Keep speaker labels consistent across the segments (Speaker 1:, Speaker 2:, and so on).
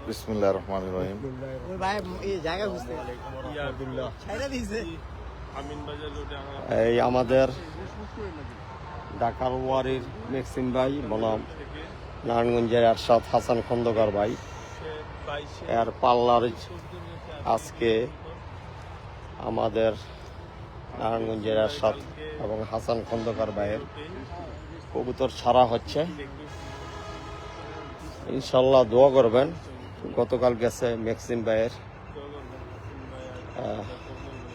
Speaker 1: বিসমিল্লাহির রহমানির রহিম।
Speaker 2: ওই ভাই এই জায়গা বুঝতে ছাইরা দিয়েছে।
Speaker 3: এই আমাদের ঢাকার ওয়ারির মেক্সিম ভাই বনাম নারায়ণগঞ্জের এরশাদ হাসান খন্দকার ভাই এর পাল্লার আজকে আমাদের নারায়ণগঞ্জের এরশাদ এবং হাসান খন্দকার ভাইয়ের কবুতর ছাড়া হচ্ছে। ইনশাল্লাহ দোয়া করবেন। গতকাল গেছে মেক্সিম ভাইয়ের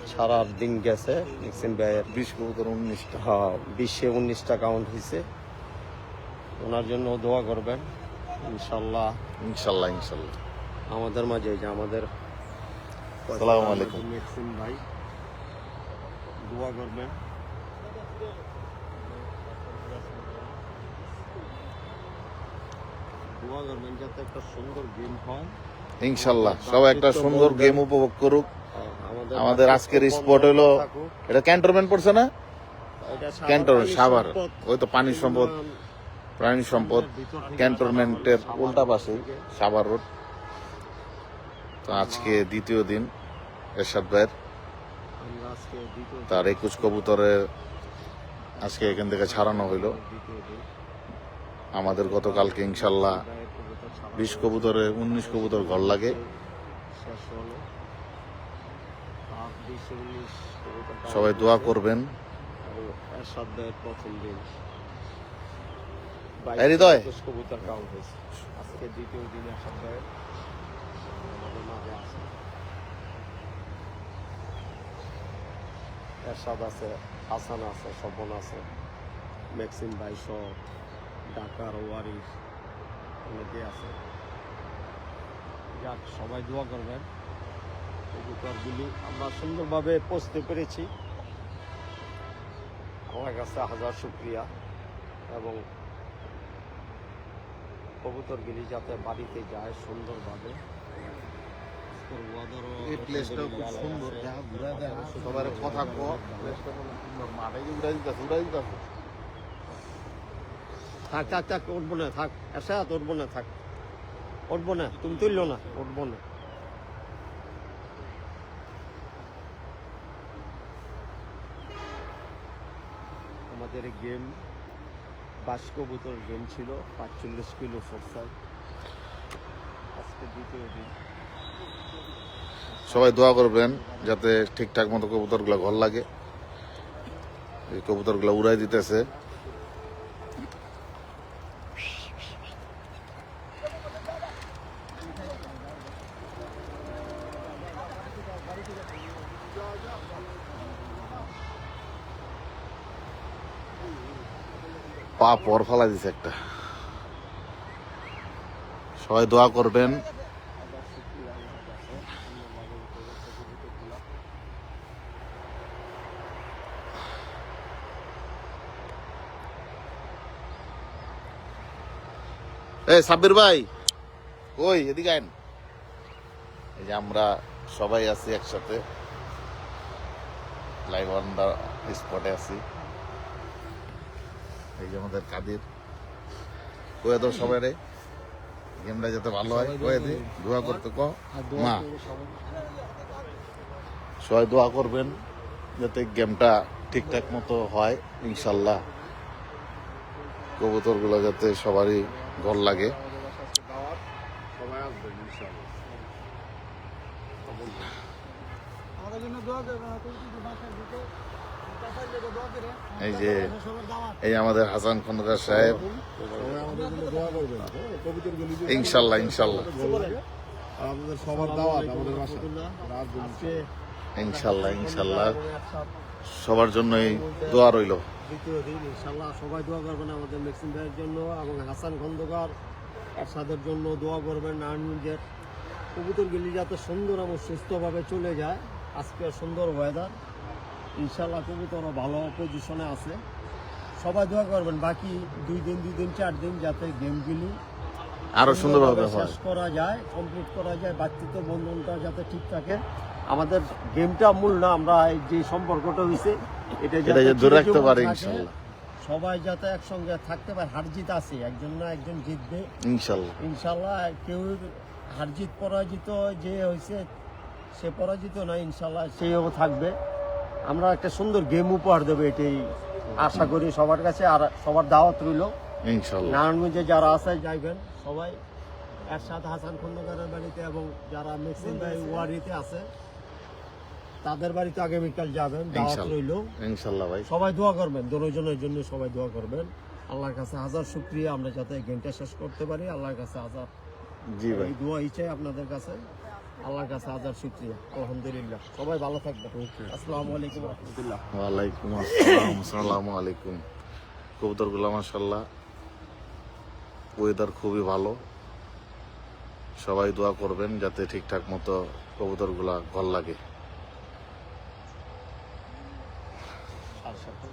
Speaker 3: ছাড়ার দিন গেছে মেক্সিম ভাইয়ের
Speaker 1: 20 কবুতর 19টা।
Speaker 3: হ্যাঁ 20-19টা কাউন্ট হয়েছে। ওনার জন্য দোয়া করবেন ইনশাল্লাহ।
Speaker 1: ইনশাল্লাহ ইনশাল্লাহ।
Speaker 3: আমাদের মাঝে যে আমাদের
Speaker 1: আসসালামু আলাইকুম
Speaker 3: মেক্সিম ভাই দোয়া করবেন। দোয়া করবেন যাতে একটা সুন্দর গেম হয়।
Speaker 1: ইনশাল্লাহ সবাই একটা সুন্দর গেম উপভোগ করুক। আমাদের আজকের স্পট হলো এটা ক্যান্টনমেন্ট পড়ছে না? ক্যান্টনমেন্ট সাভার, ওই তো পানি সম্পদ প্রাণী সম্পদ ক্যান্টনমেন্টের উল্টা পাশে সাভার রোড। তো আজকে দ্বিতীয় দিন এরশাদ ভাইয়ের তার 21 কবুতরের আজকে এখান থেকে ছাড়ানো হইলো। আমাদের গতকালকে ইনশাল্লাহ 20 কবুতরে 19 কবুতর ঘর লাগে। সবাই দোয়া করবেন।
Speaker 3: এরশাদ ভাইয়ের প্রথম দিন
Speaker 1: হৃদয়
Speaker 3: কবুতর কাউন্ট হয়েছে। আজকে দ্বিতীয় দিন এরশাদ ভাইয়ের আমাদের মাঝে আছে। এরশাদ আছে, হাসান আছে, স্বপন আছে, মেক্সিম ভাই সহ ঢাকার ওয়ারিস অনেকে আছে। যাক সবাই দোয়া করবেন। কবুতরগুলি আমরা সুন্দরভাবে পৌঁছতে পেরেছি। আমার কাছে হাজার শুকরিয়া। এবং কবুতরগুলি যাতে বাড়িতে যায় সুন্দরভাবে।
Speaker 1: এই প্লেসটাও খুব সুন্দর। সবার কথা কো প্লেসটা খুব সুন্দর। মাঠে যে উড়াই দিতেছে
Speaker 3: থাক থাক থাক উঠবো না, থাক এরশাদ উঠবো না, থাক উঠবো না, তুমি তুললো না, উঠবো না। আমাদের গেম 22 কবুতর গেম ছিল, 45 কিলো ফোরসাই। আজকে দ্বিতীয় দিন।
Speaker 1: সবাই দোয়া করবেন যাতে ঠিকঠাক মতো কবুতরগুলো ঘর লাগে। এই কবুতরগুলো উড়াই দিতেছে। পা পর ফালা দিছে একটা। সবাই দোয়া করবেন। এই সাব্বির ভাই কই এদিকে আইন। এই যে আমরা সবাই আছি একসাথে লাইভ অন দা স্পটে আছি। এই যে আমাদের কাদের কয়ে দাও সবাই রে গেমটা যাতে ভালো হয় কয়ে দি দোয়া করতে ক মা। সবাই দোয়া করবেন যাতে গেমটা ঠিকঠাক মতো হয় ইনশাল্লাহ। কবুতরগুলো যাতে সবারই ঘর লাগে।
Speaker 3: সবাই আসবেন ইনশাআল্লাহ।
Speaker 2: আমাদের জন্য দোয়া করবেন।
Speaker 1: এই যে এই আমাদের হাসান খন্দকার সাহেব ইনশাল্লাহ ইনশাল্লাহ
Speaker 2: আমাদের সবার দাওয়াত আমাদের বাসায়
Speaker 1: ইনশাল্লাহ ইনশাল্লাহ সবার জন্যই দোয়া রইল।
Speaker 3: দ্বিতীয় দিন ইনশাল্লাহ সবাই দোয়া করবেন আমাদের মেক্সিম ভাইয়ের জন্য এবং হাসান খন্দকার এরশাদের জন্য দোয়া করবেন। নারায়ণগঞ্জের কবুতরগুলি যাতে সুন্দর এবং সুস্থভাবে চলে যায়। আজকে সুন্দর ওয়েদার, ইনশাল্লাহ কবুতরও ভালো পজিশনে আছে। সবাই দোয়া করবেন বাকি 2 দিন 4 দিন যাতে গেমগুলি
Speaker 1: আরো সুন্দরভাবে
Speaker 3: শেষ করা যায়, কমপ্লিট করা যায়, বাচ্চিত বন্ধনটা যাতে ঠিক থাকে। আমাদের গেমটা মূল না, আমরা যে সম্পর্কটা হয়েছে এটা
Speaker 1: ধরে রাখতে পারি ইনশাল্লাহ।
Speaker 3: সবাই যাতে একসঙ্গে থাকতে পারে। হার জিত আছে, একজন না একজন জিতবে
Speaker 1: ইনশাল্লাহ
Speaker 3: ইনশাল্লাহ। কেউ হারজিত পরাজিত যে হয়েছে সে পরাজিত না, ইনশাল্লাহ সেও থাকবে। আমরা একটা সুন্দর গেম উপহার দেবো, এটাই আশা করি সবার কাছে। আর সবার দাওয়াত রইল,
Speaker 1: ইনশাল্লাহ।
Speaker 3: নারায়ণগঞ্জে যারা আছে যাইবেন সবাই এরশাদ হাসান খন্দকারের বাড়িতে, এবং যারা মেক্সিম ভাই ওয়ারিতে আছে তাদের বাড়িতে আগামীকাল যাবেন, দাওয়াত রইল।
Speaker 1: ইনশাল্লাহ ভাই।
Speaker 3: সবাই দোয়া করবেন, দুজনের জন্য সবাই দোয়া করবেন। আল্লাহর কাছে হাজার শুকরিয়া, আমরা যাতে গেমটা শেষ করতে পারি। আল্লাহর কাছে হাজার
Speaker 1: জি ভাই।
Speaker 3: এই দোয়া ইচ্ছে আপনাদের কাছে, আল্লাহর কাছে হাজার শুকরিয়া। আলহামদুলিল্লাহ, সবাই ভালো থাকবেন। আসসালামু আলাইকুম ওয়া রাহমাতুল্লাহ।
Speaker 1: ওয়ালাইকুম আসসালাম। আসসালামু আলাইকুম। কবুতরগুলো মাশাআল্লাহ, ওয়েদার খুবই ভালো। সবাই দোয়া করবেন যাতে ঠিকঠাক মতো কবুতরগুলা ঘর লাগে।
Speaker 3: সাত সপ্তাহ